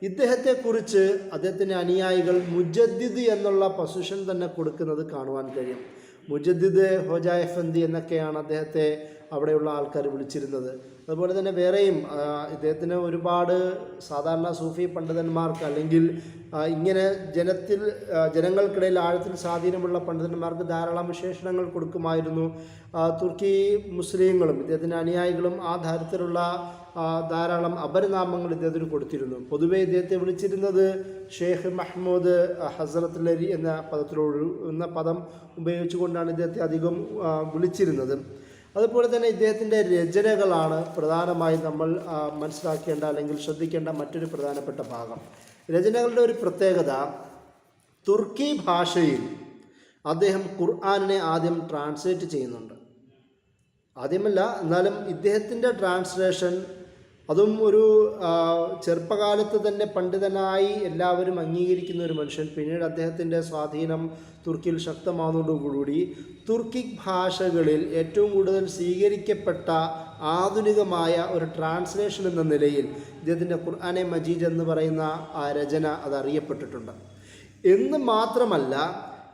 A: ഇദ്ദേഹത്തെക്കുറിച്ച് അദ്ദേഹത്തിൻ്റെ അനുയായികൾ മുജദ്ദിദ് എന്നുള്ള പൊസിഷൻ തന്നെ കൊടുക്കുന്നത് കാണുവാൻ കഴിയും. മുജദ്ദിദ്, ഹോജ എഫന്തി എന്നൊക്കെയാണ് അദ്ദേഹത്തെ അവിടെയുള്ള ആൾക്കാർ വിളിച്ചിരുന്നത്. അതുപോലെ തന്നെ വേറെയും ഇദ്ദേഹത്തിന് ഒരുപാട് സാധാരണ സൂഫി പണ്ഡിതന്മാർക്ക് അല്ലെങ്കിൽ ഇങ്ങനെ ജനങ്ങൾക്കിടയിൽ ആഴത്തിൽ സ്വാധീനമുള്ള പണ്ഡിതന്മാർക്ക് ധാരാളം വിശേഷണങ്ങൾ കൊടുക്കുമായിരുന്നു. തുർക്കി മുസ്ലിങ്ങളും ഇദ്ദേഹത്തിൻ്റെ അനുയായികളും ആ തരത്തിലുള്ള ധാരാളം അപരനാമങ്ങൾ ഇദ്ദേഹത്തിന് കൊടുത്തിരുന്നു. പൊതുവെ ഇദ്ദേഹത്തെ വിളിച്ചിരുന്നത് ഷെയ്ഖ് മഹ്മൂദ് ഹസ്രത്ത് ലരി എന്ന പദം ഉപയോഗിച്ചുകൊണ്ടാണ് ഇദ്ദേഹത്തെ അധികം വിളിച്ചിരുന്നത്. അതുപോലെ തന്നെ ഇദ്ദേഹത്തിൻ്റെ രചനകളാണ് പ്രധാനമായും നമ്മൾ മനസ്സിലാക്കേണ്ട അല്ലെങ്കിൽ ശ്രദ്ധിക്കേണ്ട മറ്റൊരു പ്രധാനപ്പെട്ട ഭാഗം. രചനകളുടെ ഒരു പ്രത്യേകത, തുർക്കി ഭാഷയിൽ അദ്ദേഹം ഖുർആനിനെ ആദ്യം ട്രാൻസ്ലേറ്റ് ചെയ്യുന്നുണ്ട്. ആദ്യമല്ല, എന്നാലും ഇദ്ദേഹത്തിൻ്റെ ട്രാൻസ്ലേഷൻ, അതും ഒരു ചെറുപ്പകാലത്ത് തന്നെ പണ്ഡിതനായി എല്ലാവരും അംഗീകരിക്കുന്ന ഒരു മനുഷ്യൻ, പിന്നീട് അദ്ദേഹത്തിൻ്റെ സ്വാധീനം തുർക്കിയിൽ ശക്തമാകുന്നതോടുകൂടി തുർക്കി ഭാഷകളിൽ ഏറ്റവും കൂടുതൽ സ്വീകരിക്കപ്പെട്ട ആധുനികമായ ഒരു ട്രാൻസ്ലേഷൻ എന്ന നിലയിൽ ഇദ്ദേഹത്തിൻ്റെ ഖുർആനെ മജീദ് എന്ന് പറയുന്ന ആ രചന അത് അറിയപ്പെട്ടിട്ടുണ്ട്. എന്ന് മാത്രമല്ല,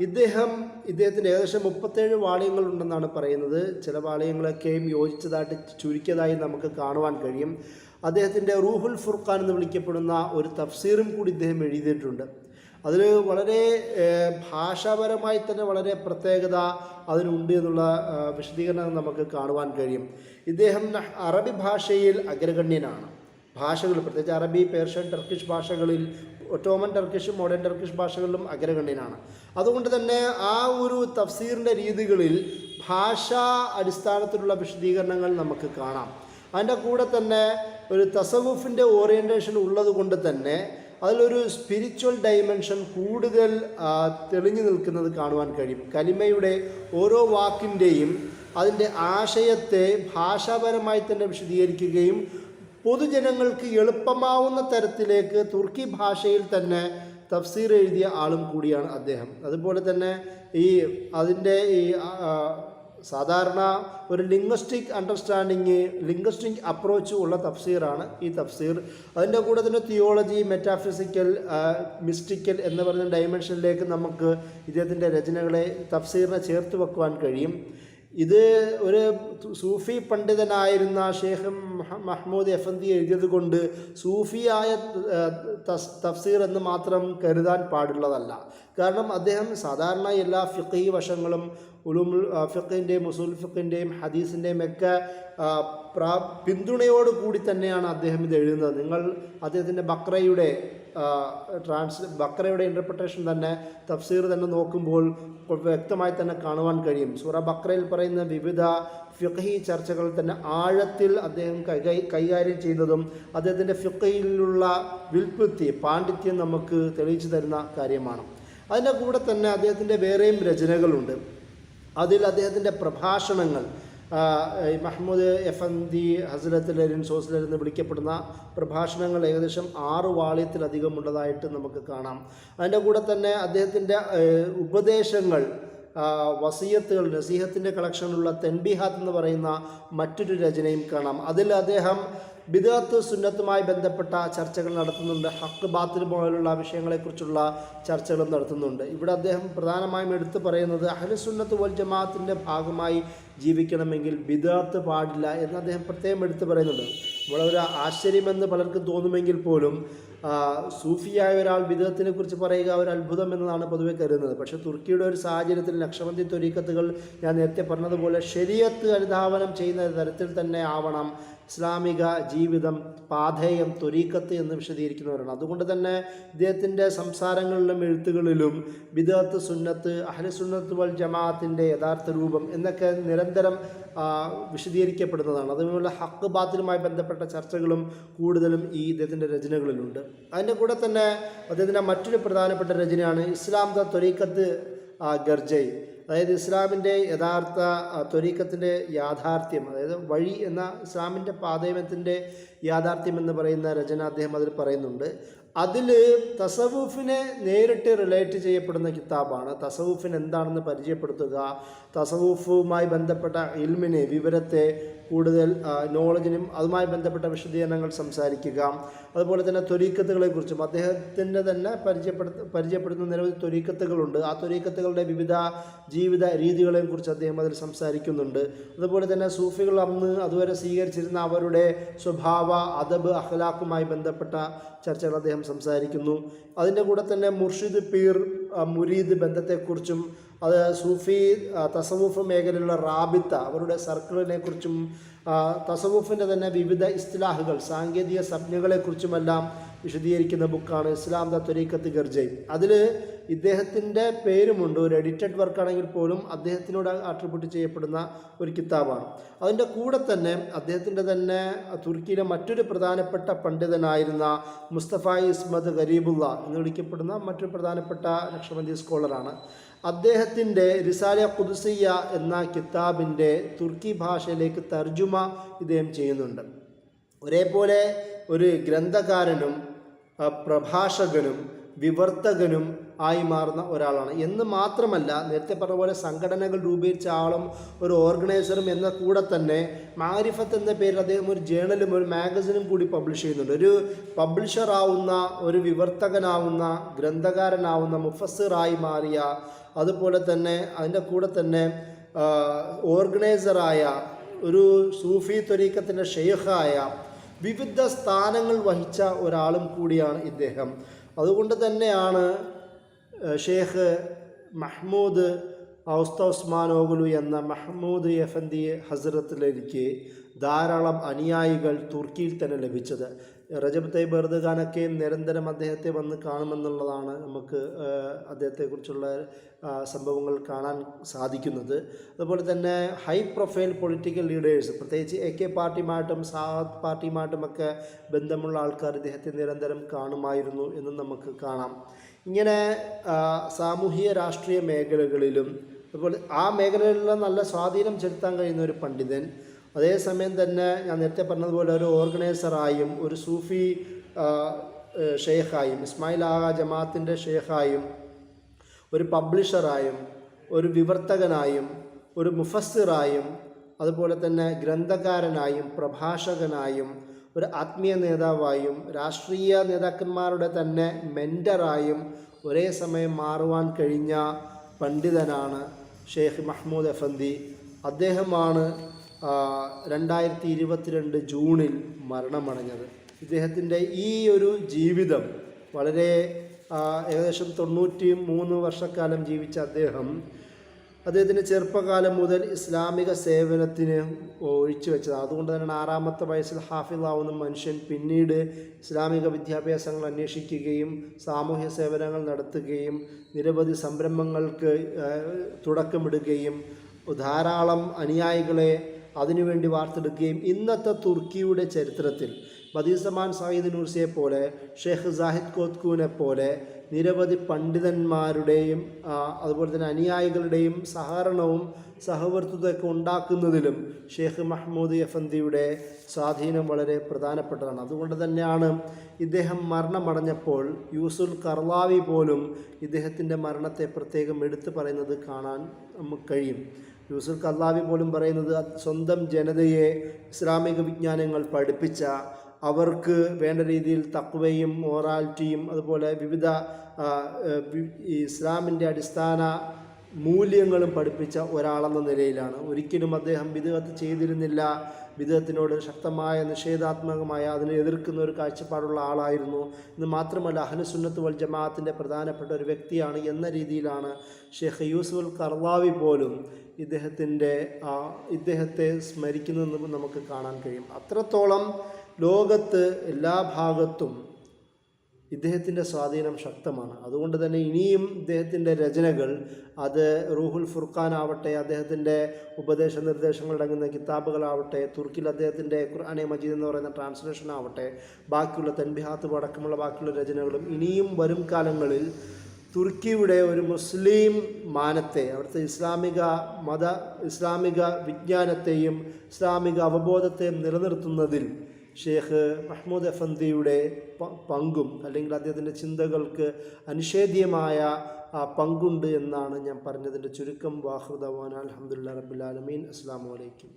A: ഇദ്ദേഹത്തിൻ്റെ ഏകദേശം 37 വാള്യങ്ങളുണ്ടെന്നാണ് പറയുന്നത്. ചില വാള്യങ്ങളൊക്കെയും യോജിച്ചതായിട്ട് ചുരുക്കിയതായി നമുക്ക് കാണുവാൻ കഴിയും. അദ്ദേഹത്തിൻ്റെ റൂഹുൽ ഫുർഖാൻ എന്ന് വിളിക്കപ്പെടുന്ന ഒരു തഫ്സീറും കൂടി ഇദ്ദേഹം എഴുതിയിട്ടുണ്ട്. അതിൽ വളരെ ഭാഷാപരമായി തന്നെ വളരെ പ്രത്യേകത അതിനുണ്ട് എന്നുള്ള വിശദീകരണം നമുക്ക് കാണുവാൻ കഴിയും. ഇദ്ദേഹം അറബി ഭാഷയിൽ അഗ്രഗണ്യനാണ്. ഭാഷകൾ, പ്രത്യേകിച്ച് അറബി, പേർഷ്യൻ, ടർക്കിഷ് ഭാഷകളിൽ, ഒട്ടോമൻ ടർക്കിഷും മോഡേൺ ടർക്കിഷ് ഭാഷകളിലും അഗ്രഗണ്യനാണ്. അതുകൊണ്ട് തന്നെ ആ ഒരു തഫ്സീറിൻ്റെ രീതികളിൽ ഭാഷാ അടിസ്ഥാനത്തിലുള്ള വിശദീകരണങ്ങൾ നമുക്ക് കാണാം. അതിൻ്റെ കൂടെ തന്നെ ഒരു തസവുഫിൻ്റെ ഓറിയൻറ്റേഷൻ ഉള്ളത് കൊണ്ട് തന്നെ അതിലൊരു സ്പിരിച്വൽ ഡൈമെൻഷൻ കൂടുതൽ തെളിഞ്ഞു നിൽക്കുന്നത് കാണുവാൻ കഴിയും. കലിമയുടെ ഓരോ വാക്കിൻ്റെയും അതിൻ്റെ ആശയത്തെ ഭാഷാപരമായി തന്നെ വിശദീകരിക്കുകയും പൊതുജനങ്ങൾക്ക് എളുപ്പമാവുന്ന തരത്തിലേക്ക് തുർക്കി ഭാഷയിൽ തന്നെ തഫ്സീർ എഴുതിയ ആളും കൂടിയാണ് അദ്ദേഹം. അതുപോലെ തന്നെ അതിൻ്റെ സാധാരണ ഒരു ലിംഗ്വിസ്റ്റിക് അണ്ടർസ്റ്റാൻഡിങ്, ലിംഗ്വിസ്റ്റിക് അപ്രോച്ച് ഉള്ള തഫ്സീറാണ് ഈ തഫ്സീർ. അതിൻ്റെ കൂടെ തന്നെ തിയോളജി, മെറ്റാഫിസിക്കൽ, മിസ്റ്റിക്കൽ എന്ന് പറയുന്ന ഡയമെൻഷനിലേക്ക് നമുക്ക് ഇദ്ദേഹത്തിൻ്റെ രചനകളെ, തഫ്സീറിനെ ചേർത്ത് വെക്കുവാൻ കഴിയും. ഇത് ഒരു സൂഫി പണ്ഡിതനായിരുന്ന ഷെയ്ഖ് മഹ്മൂദ് എഫന്ദി എഴുതിയത് കൊണ്ട് സൂഫിയായ തഫ്സീർ എന്ന് മാത്രം കരുതാൻ പാടുള്ളതല്ല. കാരണം അദ്ദേഹം സാധാരണ എല്ലാ ഫിഖ്ഹി വശങ്ങളും, ഉലൂമുൽ ഫിഖ്ഹിൻ്റെയും ഉസൂൽ ഫിഖ്ഹിൻ്റെയും ഹദീസിൻ്റെയും ഒക്കെ പിന്തുണയോട് കൂടി തന്നെയാണ് അദ്ദേഹം ഇത് എഴുതുന്നത്. നിങ്ങൾ അദ്ദേഹത്തിൻ്റെ ബക്രയുടെ ഇൻ്റർപ്രിട്ടേഷൻ തന്നെ, തഫ്സീർ തന്നെ നോക്കുമ്പോൾ വ്യക്തമായി തന്നെ കാണുവാൻ കഴിയും. സൂറ ബക്രയിൽ പറയുന്ന വിവിധ ഫിഖ്ഹി ചർച്ചകൾ തന്നെ ആഴത്തിൽ അദ്ദേഹം കൈകാര്യം ചെയ്തതും അദ്ദേഹത്തിൻ്റെ ഫിഖ്ഹിലുള്ള വിൽപ്പത്തി, പാണ്ഡിത്യം നമുക്ക് തെളിയിച്ചു തരുന്ന കാര്യമാണ്. അതിൻ്റെ കൂടെ തന്നെ അദ്ദേഹത്തിൻ്റെ വേറെയും രചനകളുണ്ട്. അതിൽ അദ്ദേഹത്തിൻ്റെ പ്രഭാഷണങ്ങൾ, മഹ്മൂദ് എഫന്ദി ഹസ്രത്ത് ലരിൻ സോസ്ലർ എന്ന് വിളിക്കപ്പെടുന്ന പ്രഭാഷണങ്ങൾ ഏകദേശം 6 വാള്യത്തിലധികം ഉള്ളതായിട്ട് നമുക്ക് കാണാം. അതിൻ്റെ കൂടെ തന്നെ അദ്ദേഹത്തിൻ്റെ ഉപദേശങ്ങൾ, വസിയത്തുകൾ, നസീഹത്തിൻ്റെ കളക്ഷനുള്ള തെൻബിഹാത്ത് എന്ന് പറയുന്ന മറ്റൊരു രചനയും കാണാം. അതിൽ അദ്ദേഹം ബിദ്അത്ത് സുന്നത്തുമായി ബന്ധപ്പെട്ട ചർച്ചകൾ നടത്തുന്നുണ്ട്. ഹക്ക് ബാത്തിൽ പോലുള്ള വിഷയങ്ങളെക്കുറിച്ചുള്ള ചർച്ചകളും നടത്തുന്നുണ്ട്. ഇവിടെ അദ്ദേഹം പ്രധാനമായും എടുത്തു പറയുന്നത് അഹ്ലുസുന്നത്ത് വൽ ജമാഅത്തിൻ്റെ ഭാഗമായി ജീവിക്കണമെങ്കിൽ ബിദ്അത്ത് പാടില്ല എന്ന് അദ്ദേഹം പ്രത്യേകം എടുത്തു പറയുന്നുണ്ട്. വളരെ ആശ്ചര്യമെന്ന് പലർക്കും തോന്നുമെങ്കിൽ പോലും സൂഫിയായ ഒരാൾ ബിദ്അത്തിനെ കുറിച്ച് പറയുക ഒരു അത്ഭുതം എന്നതാണ് പൊതുവെ കരുതുന്നത്. പക്ഷേ തുർക്കിയുടെ ഒരു സാഹചര്യത്തിൽ നക്ഷബന്ദി ത്വരീഖത്തുകൾ ഞാൻ നേരത്തെ പറഞ്ഞതുപോലെ ശരീഅത്ത് അനുധാവനം ചെയ്യുന്ന തരത്തിൽ തന്നെ ആവണം ഇസ്ലാമിക ജീവിതം, പാഥേയം, ത്വരീഖത്ത് എന്ന് വിശദീകരിക്കുന്നവരാണ്. അതുകൊണ്ട് തന്നെ ഇദ്ദേഹത്തിൻ്റെ സംസാരങ്ങളിലും എഴുത്തുകളിലും ബിദ്അത്ത്, സുന്നത്ത്, അഹ്ലുസുന്നത്ത് വൽ ജമാഅത്തിൻ്റെ യഥാർത്ഥ രൂപം എന്നൊക്കെ നിരന്തരം വിശദീകരിക്കപ്പെടുന്നതാണ്. അതുപോലുള്ള ഹക്ക് ബാത്തിലുമായി ബന്ധപ്പെട്ട ചർച്ചകളും കൂടുതലും ഈ ഇദ്ദേഹത്തിൻ്റെ രചനകളിലുണ്ട്. അതിൻ്റെ കൂടെ തന്നെ അദ്ദേഹത്തിൻ്റെ മറ്റൊരു പ്രധാനപ്പെട്ട രചനയാണ് ഇസ്ലാം ദ ത്വരീഖത്ത് ഗർജയ്, അതായത് ഇസ്ലാമിൻ്റെ യഥാർത്ഥ ത്വരീഖത്തിൻ്റെ യാഥാർത്ഥ്യം, അതായത് വഴി എന്ന ഇസ്ലാമിൻ്റെ പാതയമത്തിൻ്റെ യാഥാർത്ഥ്യം എന്ന് പറയുന്ന രചന അദ്ദേഹം അതിൽ പറയുന്നുണ്ട്. അതിൽ തസവൂഫിനെ നേരിട്ട് റിലേറ്റ് ചെയ്യപ്പെടുന്ന കിതാബാണ്. തസവൂഫിന് എന്താണെന്ന് പരിചയപ്പെടുത്തുക, തസവൂഫുമായി ബന്ധപ്പെട്ട ഇൽമിനെ, വിവരത്തെ, കൂടുതൽ നോളജിനും അതുമായി ബന്ധപ്പെട്ട വിശദീകരണങ്ങൾ സംസാരിക്കുക. അതുപോലെ തന്നെ ത്വരീക്കത്തുകളെക്കുറിച്ചും അദ്ദേഹത്തിൻ്റെ തന്നെ പരിചയപ്പെടുത്തുന്ന നിരവധി ത്വരീക്കത്തുകളുണ്ട്. ആ ത്വരീക്കത്തുകളുടെ വിവിധ ജീവിത രീതികളെക്കുറിച്ച് അദ്ദേഹം അതിൽ സംസാരിക്കുന്നുണ്ട്. അതുപോലെ തന്നെ സൂഫികൾ അന്ന് അതുവരെ സ്വീകരിച്ചിരുന്ന അവരുടെ സ്വഭാവ, അദബ്, അഖ്ലാഖുമായി ബന്ധപ്പെട്ട ചർച്ചകൾ അദ്ദേഹം സംസാരിക്കുന്നു. അതിൻ്റെ കൂടെ തന്നെ മുർഷിദ്, പീർ, മുരീദ് ബന്ധത്തെക്കുറിച്ചും അത് സൂഫി തസവൂഫ് മേഖലയിലുള്ള റാബിത്ത, അവരുടെ സർക്കിളിനെ കുറിച്ചും തസവൂഫിൻ്റെ തന്നെ വിവിധ ഇസ്തിലാഹുകൾ, സാങ്കേതിക സംജ്ഞകളെക്കുറിച്ചുമെല്ലാം വിശദീകരിക്കുന്ന ബുക്കാണ് ഇസ്ലാം ദ ത്വരീഖത്ത് ഗർജൈ. അതിൽ ഇദ്ദേഹത്തിൻ്റെ പേരുമുണ്ട്. ഒരു എഡിറ്റഡ് വർക്കാണെങ്കിൽ പോലും അദ്ദേഹത്തിനോട് ആട്രിബ്യൂട്ട് ചെയ്യപ്പെടുന്ന ഒരു കിതാബാണ്. അതിൻ്റെ കൂടെ തന്നെ അദ്ദേഹത്തിൻ്റെ തന്നെ തുർക്കിയിലെ മറ്റൊരു പ്രധാനപ്പെട്ട പണ്ഡിതനായിരുന്ന മുസ്തഫ ഇസ്മത് ഗരീബുള്ള എന്ന് വിളിക്കപ്പെടുന്ന മറ്റൊരു പ്രധാനപ്പെട്ട നക്ഷബന്ദി സ്കോളറാണ്. അദ്ദേഹത്തിൻ്റെ റിസാല ഖുദ്സിയ്യ എന്ന കിതാബിൻ്റെ തുർക്കി ഭാഷയിലേക്ക് തർജുമ ഇദ്ദേഹം ചെയ്യുന്നുണ്ട്. ഒരേപോലെ ഒരു ഗ്രന്ഥകാരനും പ്രഭാഷകനും വിവർത്തകനും ആയി മാറുന്ന ഒരാളാണ് എന്ന് മാത്രമല്ല, നേരത്തെ പറഞ്ഞ പോലെ സംഘടനകൾ രൂപീകരിച്ച ആളും ഒരു ഓർഗനൈസറും എന്ന കൂടെ തന്നെ മാരിഫത്ത് എന്ന പേരിൽ അദ്ദേഹം ഒരു ജേണലും ഒരു മാഗസിനും കൂടി പബ്ലിഷ് ചെയ്യുന്നുണ്ട്. ഒരു പബ്ലിഷറാവുന്ന, ഒരു വിവർത്തകനാവുന്ന, ഗ്രന്ഥകാരനാവുന്ന, മുഫസ്സിറായി മാറിയ, അതുപോലെ തന്നെ അതിൻ്റെ കൂടെ തന്നെ ഓർഗനൈസറായ, ഒരു സൂഫി ത്വരീഖത്തിൻ്റെ ഷെയ്ഖായ, വിവിധ സ്ഥാനങ്ങൾ വഹിച്ച ഒരാളും കൂടിയാണ് ഇദ്ദേഹം. അതുകൊണ്ട് തന്നെയാണ് ഷെയ്ഖ് മഹ്മൂദ് ഉസ്മാനോഗ്ലു എന്ന മഹ്മൂദ് എഫന്തി ഹസ്രത്തിലേക്ക് ധാരാളം അനുയായികൾ തുർക്കിയിൽ തന്നെ ലഭിച്ചത്. റജബ് തയ്യിബ് എർദോഗാനൊക്കെ നിരന്തരം അദ്ദേഹത്തെ വന്ന് കാണുമെന്നുള്ളതാണ് നമുക്ക് അദ്ദേഹത്തെക്കുറിച്ചുള്ള സംഭവങ്ങൾ കാണാൻ സാധിക്കുന്നത്. അതുപോലെ തന്നെ ഹൈ പ്രൊഫൈൽ പൊളിറ്റിക്കൽ ലീഡേഴ്സ്, പ്രത്യേകിച്ച് AK പാർട്ടിയുമായിട്ടും സാദ് പാർട്ടിയുമായിട്ടുമൊക്കെ ബന്ധമുള്ള ആൾക്കാർ ഇദ്ദേഹത്തെ നിരന്തരം കാണുമായിരുന്നു എന്നും നമുക്ക് കാണാം. ഇങ്ങനെ സാമൂഹിക രാഷ്ട്രീയ മേഖലകളിലും അതുപോലെ ആ മേഖലകളിലെല്ലാം നല്ല സ്വാധീനം ചെലുത്താൻ കഴിയുന്ന ഒരു പണ്ഡിതൻ, അതേസമയം തന്നെ ഞാൻ നേരത്തെ പറഞ്ഞതുപോലെ ഒരു ഓർഗനൈസറായും, ഒരു സൂഫി ഷെയ്ഖായും, ഇസ്മായിൽ ആഗ ജമാഅത്തിൻ്റെ ഷെയ്ഖായും, ഒരു പബ്ലിഷറായും, ഒരു വിവർത്തകനായും, ഒരു മുഫസ്സിറായും, അതുപോലെ തന്നെ ഗ്രന്ഥകാരനായും, പ്രഭാഷകനായും, ഒരു ആത്മീയ നേതാവായും, രാഷ്ട്രീയ നേതാക്കന്മാരുടെ തന്നെ മെൻറ്ററായും ഒരേ സമയം മാറുവാൻ കഴിഞ്ഞ പണ്ഡിതനാണ് ഷെയ്ഖ് മഹ്മൂദ് എഫന്തി. അദ്ദേഹമാണ് 2022 ജൂണിൽ മരണമടഞ്ഞത്. ഇദ്ദേഹത്തിൻ്റെ ഈ ഒരു ജീവിതം വളരെ ഏകദേശം 93 വർഷക്കാലം ജീവിച്ച അദ്ദേഹത്തിൻ്റെ ചെറുപ്പകാലം മുതൽ ഇസ്ലാമിക സേവനത്തിന് ഒഴിച്ചു വെച്ചതാണ്. അതുകൊണ്ട് തന്നെ 6ാമത്തെ വയസ്സിൽ ഹാഫിളാവുന്ന മനുഷ്യൻ പിന്നീട് ഇസ്ലാമിക വിദ്യാഭ്യാസങ്ങൾ അന്വേഷിക്കുകയും സാമൂഹ്യ സേവനങ്ങൾ നടത്തുകയും നിരവധി സംരംഭങ്ങൾക്ക് തുടക്കമിടുകയും ധാരാളം അനുയായികളെ അതിനുവേണ്ടി വാർത്തെടുക്കുകയും ഇന്നത്തെ തുർക്കിയുടെ ചരിത്രത്തിൽ ബദീസമാൻ സയ്യിദ് നൂർസിയെ പോലെ, ഷെയ്ഖ് സാഹിദ് കോത്കൂനെ പോലെ നിരവധി പണ്ഡിതന്മാരുടെയും അതുപോലെ തന്നെ അനുയായികളുടെയും സഹകരണവും സഹവർത്തിത്വമൊക്കെ ഉണ്ടാക്കുന്നതിലും ഷെയ്ഖ് മഹ്മൂദ് എഫന്തിയുടെ സ്വാധീനം വളരെ പ്രധാനപ്പെട്ടതാണ്. അതുകൊണ്ട് തന്നെയാണ് ഇദ്ദേഹം മരണമടഞ്ഞപ്പോൾ യൂസുൽ കർലാവി പോലും ഇദ്ദേഹത്തിൻ്റെ മരണത്തെ പ്രത്യേകം എടുത്തു പറയുന്നത് കാണാൻ നമുക്ക് കഴിയും. യൂസുൽ കർലാവി പോലും പറയുന്നത് സ്വന്തം ജനതയെ ഇസ്ലാമിക വിജ്ഞാനങ്ങൾ പഠിപ്പിച്ച, അവർക്ക് വേണ്ട രീതിയിൽ തഖ്വയും മൊറാലിറ്റിയും അതുപോലെ വിവിധ ഇസ്ലാമിൻ്റെ അടിസ്ഥാന മൂല്യങ്ങളും പഠിപ്പിച്ച ഒരാളെന്ന നിലയിലാണ്. ഒരിക്കലും അദ്ദേഹം ബിദ്അത്ത് ചെയ്തിരുന്നില്ല. ബിദ്അത്തിനോട് ശക്തമായ നിഷേധാത്മകമായ അതിനെ എതിർക്കുന്ന ഒരു കാഴ്ചപ്പാടുള്ള ആളായിരുന്നു. ഇത് മാത്രമല്ല അഹ്ലുസുന്നത്ത് വൽ ജമാഅത്തിൻ്റെ പ്രധാനപ്പെട്ട ഒരു വ്യക്തിയാണ് എന്ന രീതിയിലാണ് ഷെയ്ഖ് യൂസുൽ കർലാവി പോലും ഇദ്ദേഹത്തെ സ്മരിക്കുന്നതെന്ന് നമുക്ക് കാണാൻ കഴിയും. അത്രത്തോളം ലോകത്ത് എല്ലാ ഭാഗത്തും ഇദ്ദേഹത്തിൻ്റെ സ്വാധീനം ശക്തമാണ്. അതുകൊണ്ട് തന്നെ ഇനിയും ഇദ്ദേഹത്തിൻ്റെ രചനകൾ, അത് റൂഹുൽ ഫുർഖാൻ ആവട്ടെ, അദ്ദേഹത്തിൻ്റെ ഉപദേശ നിർദ്ദേശങ്ങളടങ്ങുന്ന കിതാബുകളാവട്ടെ, തുർക്കിൽ അദ്ദേഹത്തിൻ്റെ ഖുർആനെ മജീദ് എന്ന് പറയുന്ന ട്രാൻസ്ലേഷൻ ആവട്ടെ, ബാക്കിയുള്ള തൻബിഹാത്ത് അടക്കമുള്ള ബാക്കിയുള്ള രചനകളും ഇനിയും വരും കാലങ്ങളിൽ തുർക്കിയുടെ ഒരു മുസ്ലിം മാനത്തെ, അവിടുത്തെ ഇസ്ലാമിക വിജ്ഞാനത്തെയും ഇസ്ലാമിക അവബോധത്തെയും നിലനിർത്തുന്നതിൽ ഷേഖ് മഹ്മൂദ് അഫന്ദിയുടെ പങ്കും അല്ലെങ്കിൽ അദ്ദേഹത്തിൻ്റെ ചിന്തകൾക്ക് അനിഷേധ്യമായ പങ്കുണ്ട് എന്നാണ് ഞാൻ പറഞ്ഞതിൻ്റെ ചുരുക്കം. വാഹൃദവാന അൽഹംദുലില്ലാഹി റബ്ബിൽ ആലമീൻ. അസ്സലാമു അലൈക്കും.